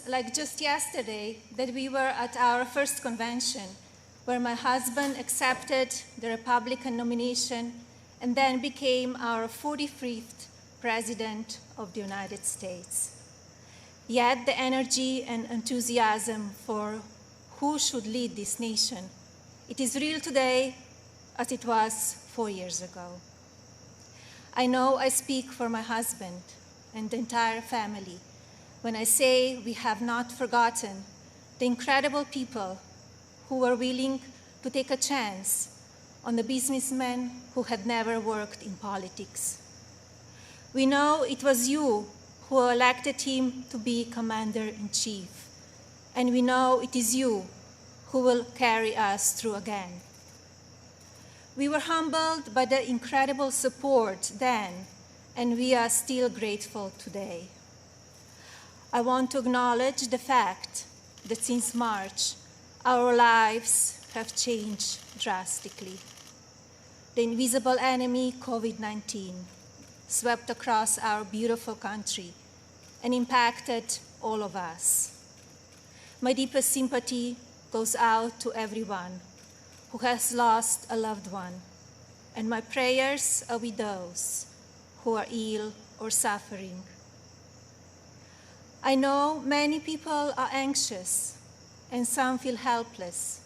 like just yesterday that we were at our first convention, where my husband accepted the Republican nomination and then became our 45th President of the United States. Yet the energy and enthusiasm for who should lead this nation, it is real today as it was 4 years ago. I know I speak for my husband and the entire family when I say we have not forgotten the incredible people who were willing to take a chance on the businessmen who had never worked in politics. We know it was you who elected him to be Commander-in-Chief, and we know it is you who will carry us through again. We were humbled by the incredible support then, and we are still grateful today. I want to acknowledge the fact that since March, our lives have changed drastically. The invisible enemy, COVID-19, swept across our beautiful country and impacted all of us. My deepest sympathy goes out to everyone who has lost a loved one, and my prayers are with those who are ill or suffering. I know many people are anxious and some feel helpless.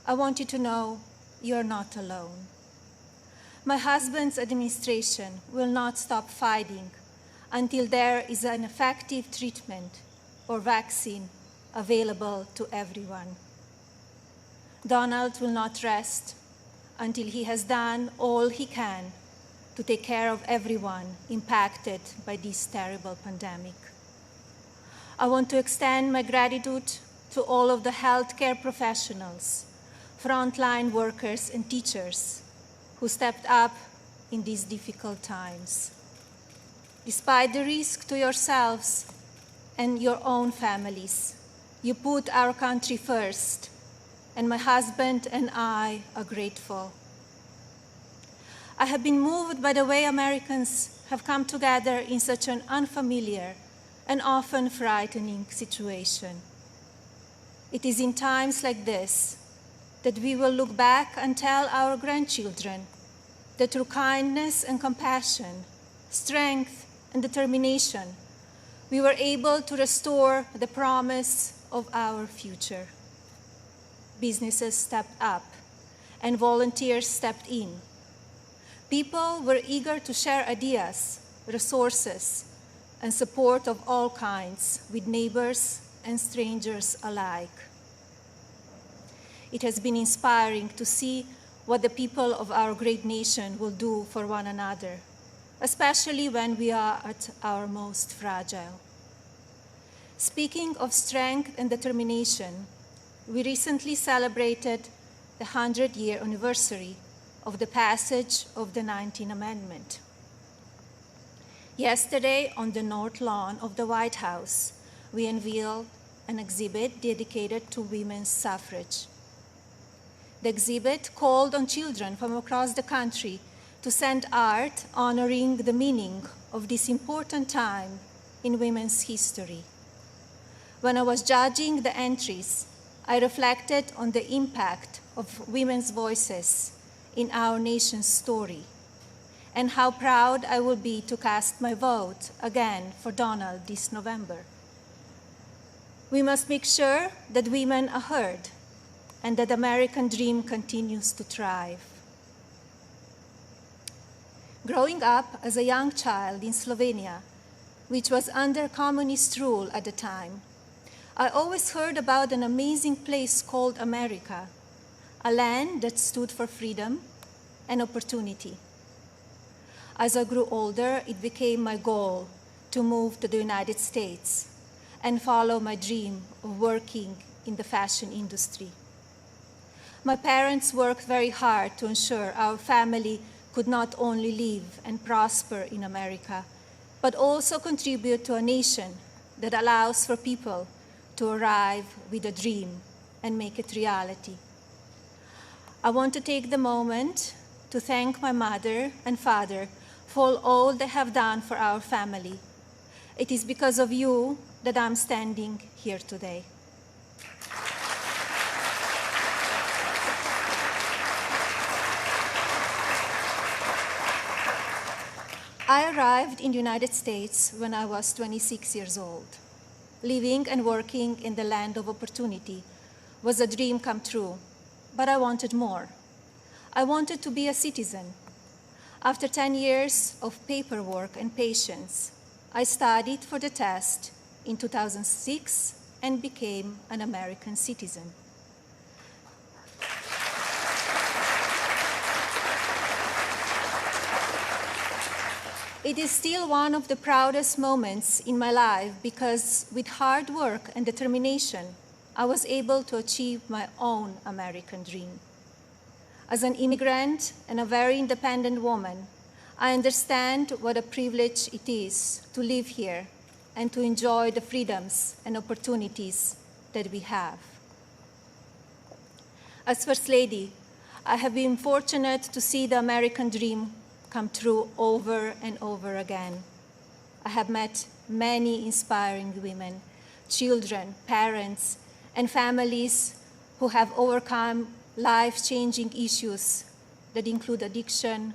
I want you to know you're not alone. My husband's administration will not stop fighting until there is an effective treatment or vaccine available to everyone. Donald will not rest until he has done all he can to take care of everyone impacted by this terrible pandemic. I want to extend my gratitude to all of the healthcare professionals, frontline workers and teachers who stepped up in these difficult times. Despite the risk to yourselves and your own families, you put our country first, and my husband and I are grateful. I have been moved by the way Americans have come together in such an unfamiliar and often frightening situation. It is in times like this that we will look back and tell our grandchildren that through kindness and compassion, strength and determination, we were able to restore the promise of our future. Businesses stepped up and volunteers stepped in. People were eager to share ideas, resources, and support of all kinds with neighbors and strangers alike. It has been inspiring to see what the people of our great nation will do for one another, especially when we are at our most fragile. Speaking of strength and determination, we recently celebrated the 100-year anniversary of the passage of the 19th Amendment. Yesterday, on the North Lawn of the White House, we unveiled an exhibit dedicated to women's suffrage. The exhibit called on children from across the country to send art honoring the meaning of this important time in women's history. When I was judging the entries, I reflected on the impact of women's voices in our nation's story, and how proud I will be to cast my vote again for Donald this November. We must make sure that women are heard and that the American dream continues to thrive. Growing up as a young child in Slovenia, which was under communist rule at the time, I always heard about an amazing place called America, a land that stood for freedom and opportunity. As I grew older, it became my goal to move to the United States and follow my dream of working in the fashion industry. My parents worked very hard to ensure our family could not only live and prosper in America, but also contribute to a nation that allows for people to arrive with a dream and make it reality. I want to take the moment to thank my mother and father for all they have done for our family. It is because of you that I'm standing here today. I arrived in the United States when I was 26 years old. Living and working in the land of opportunity was a dream come true, but I wanted more. I wanted to be a citizen. After 10 years of paperwork and patience, I studied for the test in 2006 and became an American citizen. It is still one of the proudest moments in my life because with hard work and determination, I was able to achieve my own American dream. As an immigrant and a very independent woman, I understand what a privilege it is to live here and to enjoy the freedoms and opportunities that we have. As First Lady, I have been fortunate to see the American dream come true over and over again. I have met many inspiring women, children, parents, and families who have overcome life-changing issues that include addiction,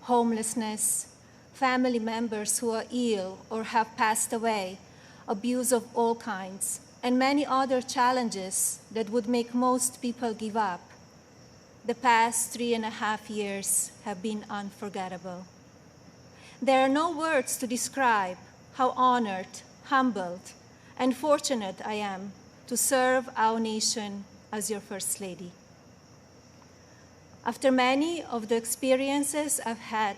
homelessness, family members who are ill or have passed away, abuse of all kinds, and many other challenges that would make most people give up. The past 3.5 years have been unforgettable. There are no words to describe how honored, humbled, and fortunate I am to serve our nation as your First Lady. After many of the experiences I've had,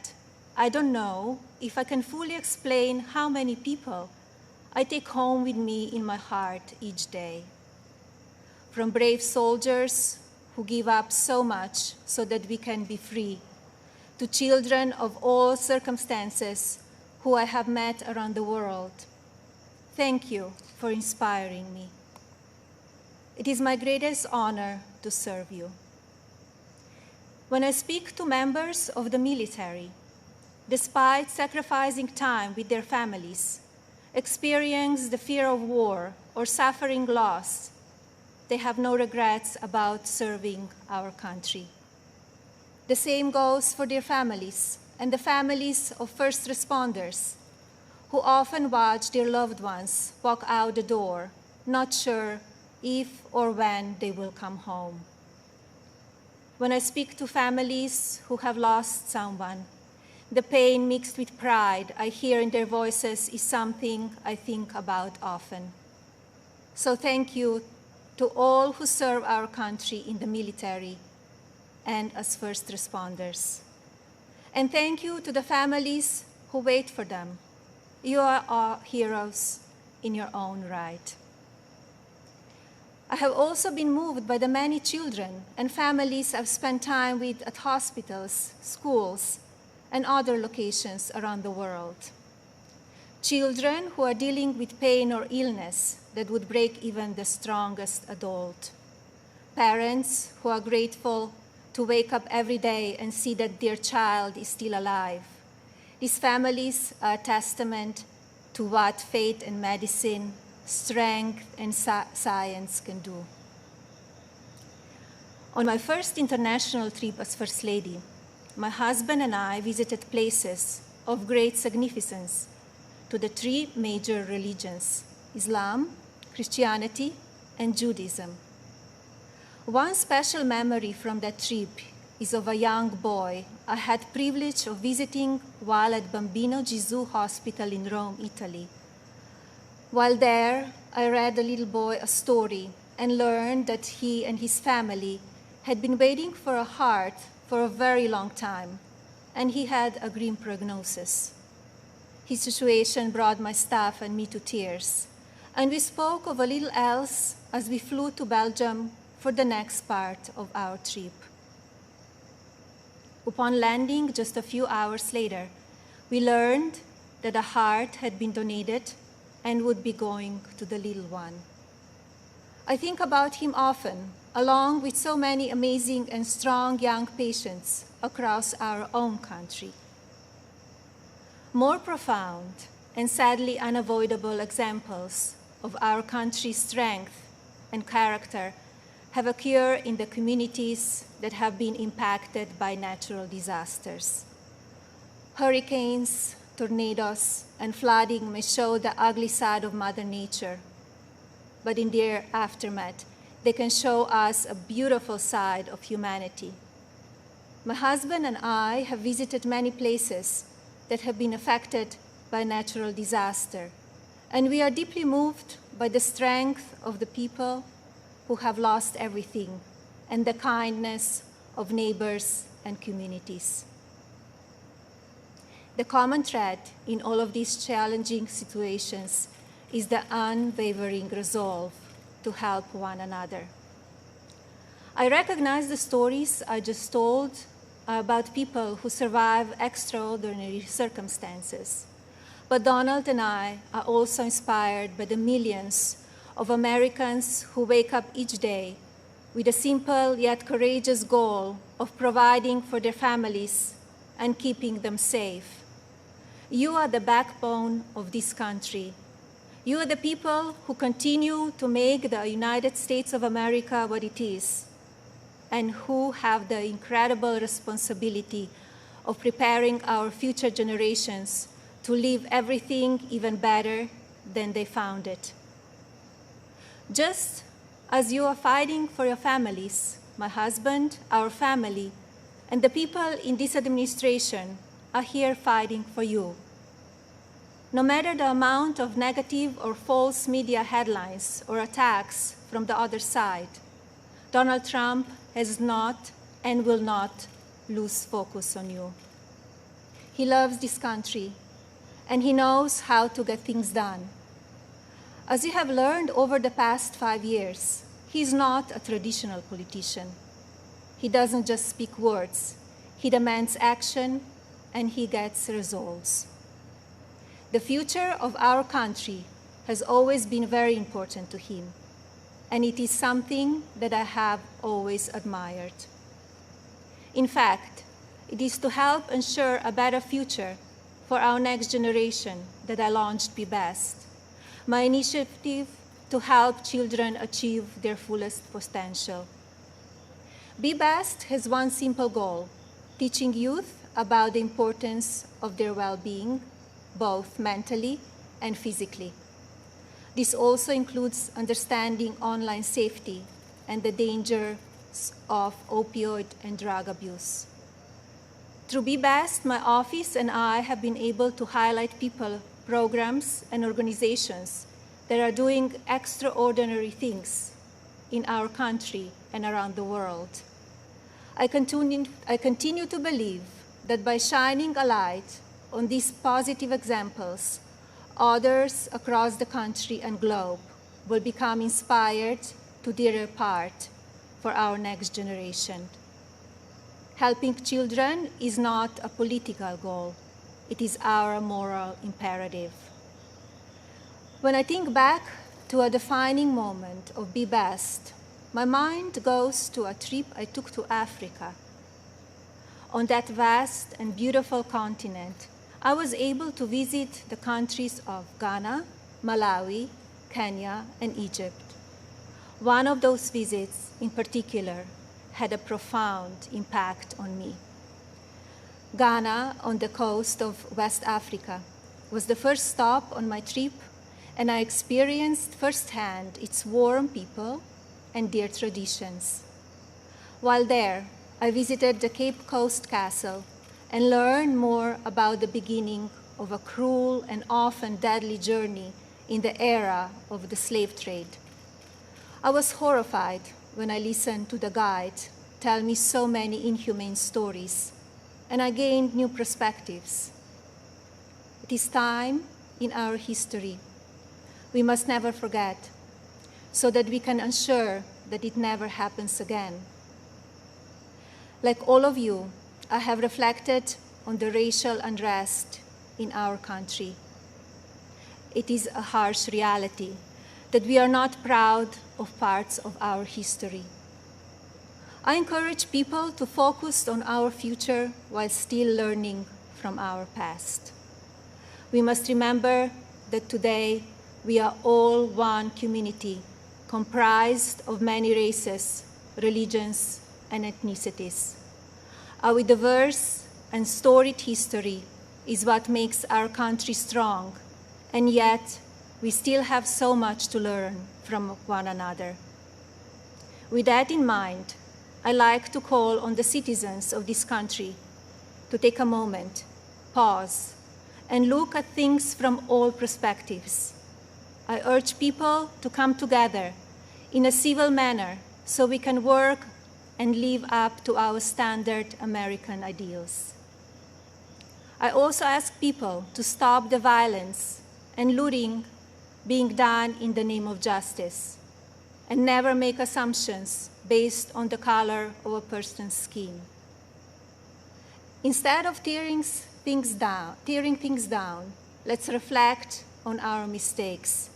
I don't know if I can fully explain how many people I take home with me in my heart each day. From brave soldiers who give up so much so that we can be free, to children of all circumstances who I have met around the world. Thank you for inspiring me. It is my greatest honor to serve you. When I speak to members of the military, despite sacrificing time with their families, experience the fear of war or suffering loss, they have no regrets about serving our country. The same goes for their families and the families of first responders who often watch their loved ones walk out the door, not sure if or when they will come home. When I speak to families who have lost someone, the pain mixed with pride I hear in their voices is something I think about often. So thank you to all who serve our country in the military and as first responders. And thank you to the families who wait for them. You are our heroes in your own right. I have also been moved by the many children and families I've spent time with at hospitals, schools, and other locations around the world. Children who are dealing with pain or illness that would break even the strongest adult. Parents who are grateful to wake up every day and see that their child is still alive. These families are a testament to what faith and medicine, strength and science can do. On my first international trip as First Lady, my husband and I visited places of great significance to the three major religions: Islam, Christianity, and Judaism. One special memory from that trip is of a young boy I had privilege of visiting while at Bambino Gesù Hospital in Rome, Italy. While there, I read the little boy a story and learned that he and his family had been waiting for a heart for a very long time, and he had a grim prognosis. His situation brought my staff and me to tears, and we spoke of a little else as we flew to Belgium for the next part of our trip. Upon landing just a few hours later, we learned that a heart had been donated and would be going to the little one. I think about him often, along with so many amazing and strong young patients across our own country. More profound and sadly unavoidable examples of our country's strength and character have occurred in the communities that have been impacted by natural disasters. Hurricanes, tornadoes, and flooding may show the ugly side of Mother Nature, but in their aftermath, they can show us a beautiful side of humanity. My husband and I have visited many places that have been affected by natural disaster, and we are deeply moved by the strength of the people who have lost everything and the kindness of neighbors and communities. The common thread in all of these challenging situations is the unwavering resolve to help one another. I recognize the stories I just told about people who survive extraordinary circumstances. But Donald and I are also inspired by the millions of Americans who wake up each day with a simple yet courageous goal of providing for their families and keeping them safe. You are the backbone of this country. You are the people who continue to make the United States of America what it is, and who have the incredible responsibility of preparing our future generations to leave everything even better than they found it. Just as you are fighting for your families, my husband, our family, and the people in this administration are here fighting for you. No matter the amount of negative or false media headlines or attacks from the other side, Donald Trump has not and will not lose focus on you. He loves this country, and he knows how to get things done. As you have learned over the past 5 years, he is not a traditional politician. He doesn't just speak words. He demands action, and he gets results. The future of our country has always been very important to him, and it is something that I have always admired. In fact, it is to help ensure a better future for our next generation that I launched Be Best, my initiative to help children achieve their fullest potential. Be Best has one simple goal: teaching youth about the importance of their well-being, both mentally and physically. This also includes understanding online safety and the dangers of opioid and drug abuse. Through Be Best, my office and I have been able to highlight people, programs, and organizations that are doing extraordinary things in our country and around the world. I continue to believe that by shining a light on these positive examples, others across the country and globe will become inspired to do their part for our next generation. Helping children is not a political goal. It is our moral imperative. When I think back to a defining moment of Be Best, my mind goes to a trip I took to Africa. On that vast and beautiful continent, I was able to visit the countries of Ghana, Malawi, Kenya, and Egypt. One of those visits, in particular, had a profound impact on me. Ghana, on the coast of West Africa, was the first stop on my trip, and I experienced firsthand its warm people and their traditions. While there, I visited the Cape Coast Castle and learned more about the beginning of a cruel and often deadly journey in the era of the slave trade. I was horrified when I listened to the guide tell me so many inhumane stories, and I gained new perspectives. It is time in our history we must never forget, so that we can ensure that it never happens again. Like all of you, I have reflected on the racial unrest in our country. It is a harsh reality that we are not proud of parts of our history. I encourage people to focus on our future while still learning from our past. We must remember that today We are all one community, comprised of many races, religions, and ethnicities. Our diverse and storied history is what makes our country strong, and yet we still have so much to learn from one another. With that in mind, I like to call on the citizens of this country to take a moment, pause, and look at things from all perspectives. I urge people to come together in a civil manner so we can work and live up to our standard American ideals. I also ask people to stop the violence and looting being done in the name of justice, and never make assumptions based on the color of a person's skin. Instead of tearing things down, let's reflect on our mistakes,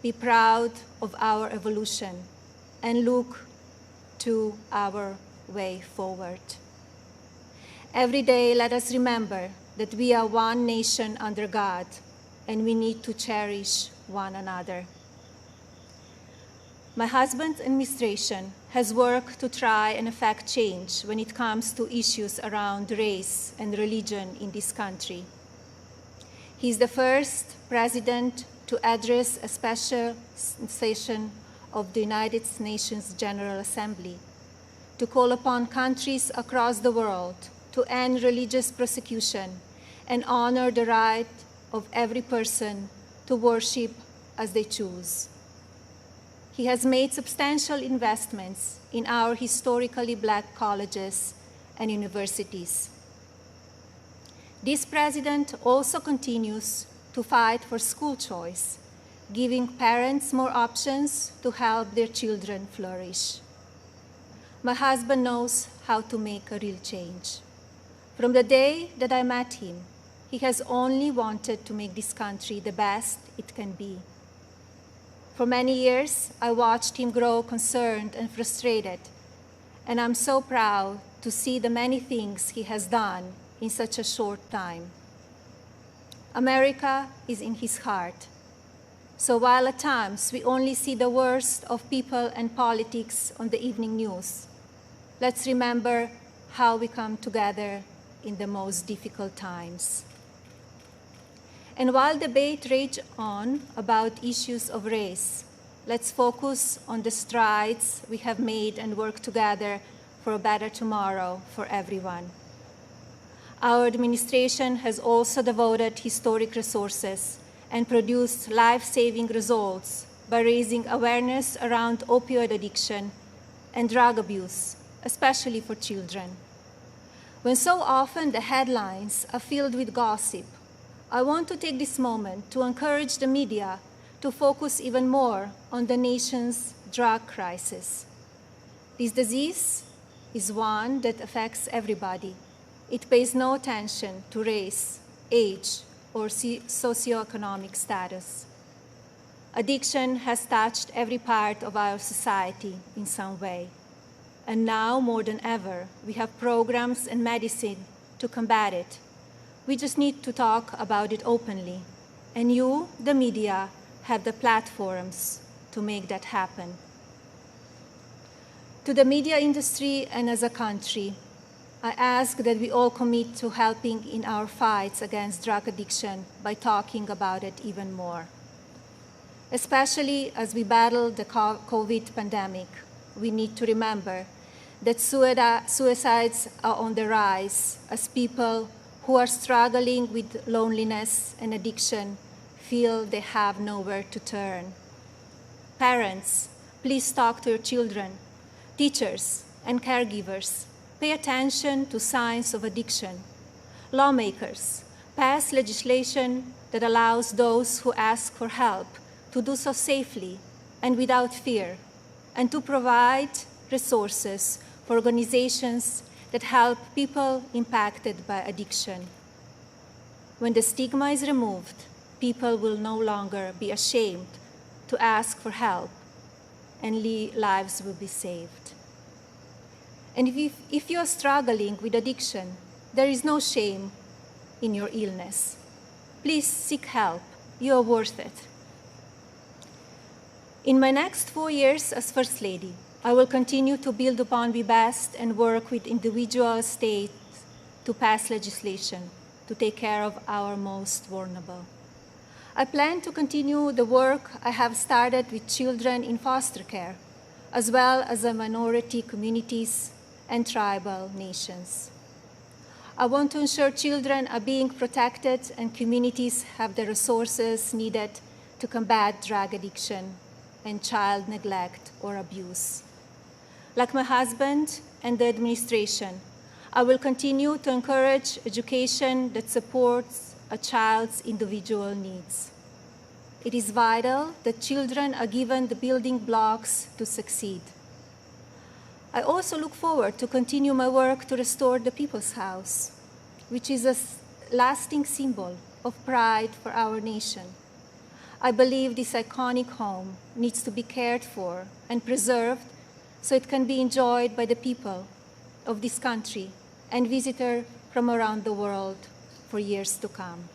be proud of our evolution, and look to our way forward. Every day, let us remember that we are one nation under God, and we need to cherish one another. My husband's administration has worked to try and effect change when it comes to issues around race and religion in this country. He is the first president to address a special session of the United Nations General Assembly to call upon countries across the world to end religious persecution and honor the right of every person to worship as they choose. He has made substantial investments in our historically Black colleges and universities. This president also continues to fight for school choice, giving parents more options to help their children flourish. My husband knows how to make a real change. From the day that I met him, he has only wanted to make this country the best it can be. For many years, I watched him grow concerned and frustrated, and I'm so proud to see the many things he has done in such a short time. America is in his heart. So while at times we only see the worst of people and politics on the evening news, let's remember how we come together in the most difficult times. And while debate rages on about issues of race, let's focus on the strides we have made and work together for a better tomorrow for everyone. Our administration has also devoted historic resources and produced life-saving results by raising awareness around opioid addiction and drug abuse, especially for children. When so often the headlines are filled with gossip, I want to take this moment to encourage the media to focus even more on the nation's drug crisis. This disease is one that affects everybody. It pays no attention to race, age, or socioeconomic status. Addiction has touched every part of our society in some way. And now, more than ever, we have programs and medicine to combat it. We just need to talk about it openly. And you, the media, have the platforms to make that happen. To the media industry and as a country, I ask that we all commit to helping in our fights against drug addiction by talking about it even more. Especially as we battle the COVID pandemic, we need to remember that suicides are on the rise as people who are struggling with loneliness and addiction feel they have nowhere to turn. Parents, please talk to your children. Teachers and caregivers, pay attention to signs of addiction. Lawmakers, pass legislation that allows those who ask for help to do so safely and without fear, and to provide resources for organizations that help people impacted by addiction. When the stigma is removed, people will no longer be ashamed to ask for help, and lives will be saved. And if you are struggling with addiction, there is no shame in your illness. Please seek help. You are worth it. In my next 4 years as First Lady, I will continue to build upon Be Best and work with individual states to pass legislation to take care of our most vulnerable. I plan to continue the work I have started with children in foster care, as well as the minority communities and tribal nations. I want to ensure children are being protected and communities have the resources needed to combat drug addiction and child neglect or abuse. Like my husband and the administration, I will continue to encourage education that supports a child's individual needs. It is vital that children are given the building blocks to succeed. I also look forward to continue my work to restore the People's House, which is a lasting symbol of pride for our nation. I believe this iconic home needs to be cared for and preserved so it can be enjoyed by the people of this country and visitors from around the world for years to come.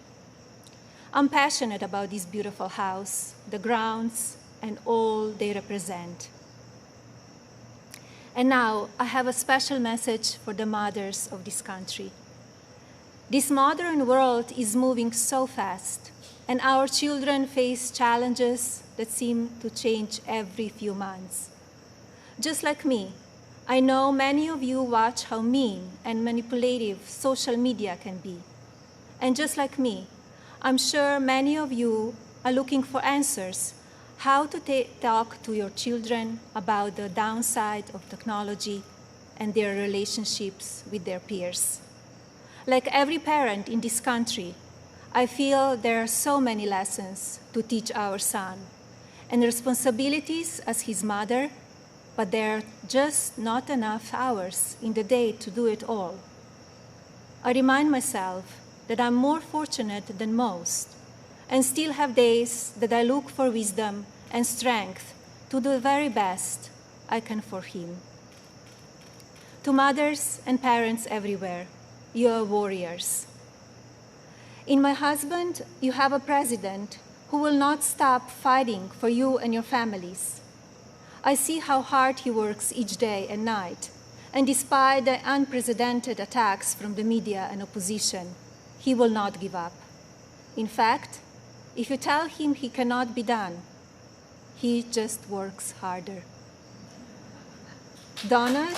I'm passionate about this beautiful house, the grounds, and all they represent. And now, I have a special message for the mothers of this country. This modern world is moving so fast, and our children face challenges that seem to change every few months. Just like me, I know many of you watch how mean and manipulative social media can be. And just like me, I'm sure many of you are looking for answers how to talk to your children about the downside of technology and their relationships with their peers. Like every parent in this country, I feel there are so many lessons to teach our son and responsibilities as his mother, but there are just not enough hours in the day to do it all. I remind myself that I'm more fortunate than most and still have days that I look for wisdom and strength to do the very best I can for him. To mothers and parents everywhere, you are warriors. In my husband, you have a president who will not stop fighting for you and your families. I see how hard he works each day and night, and despite the unprecedented attacks from the media and opposition, he will not give up. In fact, if you tell him he cannot be done, he just works harder. Donald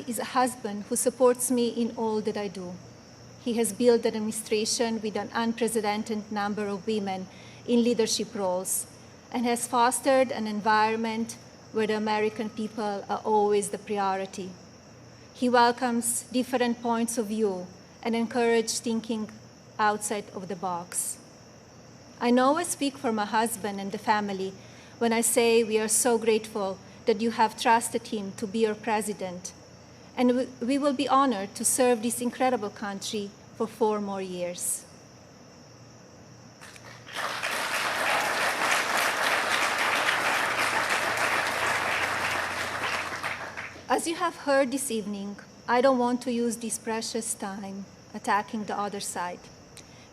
is a husband who supports me in all that I do. He has built an administration with an unprecedented number of women in leadership roles and has fostered an environment where the American people are always the priority. He welcomes different points of view and encourages thinking outside of the box. I know I speak for my husband and the family when I say we are so grateful that you have trusted him to be your president, and we will be honored to serve this incredible country for 4 more years. As you have heard this evening, I don't want to use this precious time attacking the other side,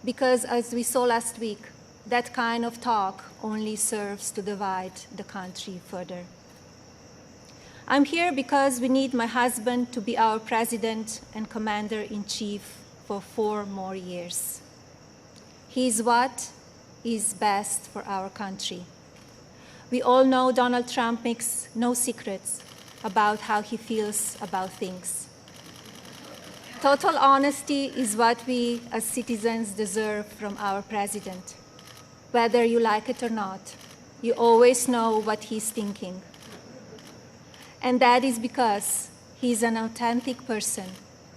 because as we saw last week, that kind of talk only serves to divide the country further. I'm here because we need my husband to be our president and commander-in-chief for 4 more years. He is what is best for our country. We all know Donald Trump makes no secrets about how he feels about things. Total honesty is what we as citizens deserve from our president. Whether you like it or not, you always know what he's thinking. And that is because he's an authentic person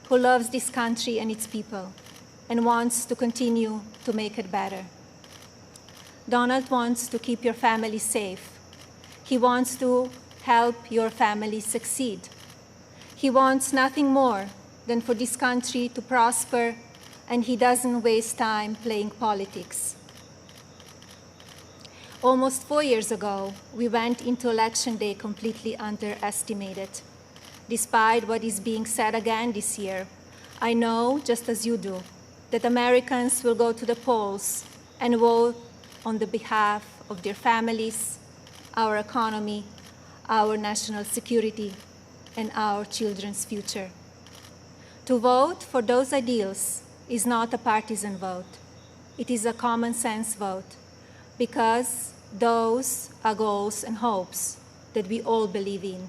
who loves this country and its people and wants to continue to make it better. Donald wants to keep your family safe. He wants to help your family succeed. He wants nothing more than for this country to prosper, and he doesn't waste time playing politics. Almost 4 years ago, we went into Election Day completely underestimated. Despite what is being said again this year, I know, just as you do, that Americans will go to the polls and vote on the behalf of their families, our economy, our national security, and our children's future. To vote for those ideals is not a partisan vote. It is a common sense vote, because those are goals and hopes that we all believe in.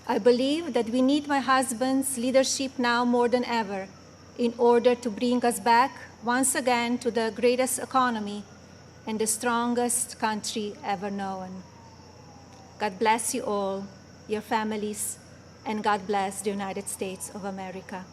I believe that we need my husband's leadership now more than ever in order to bring us back once again to the greatest economy and the strongest country ever known. God bless you all, your families, and God bless the United States of America.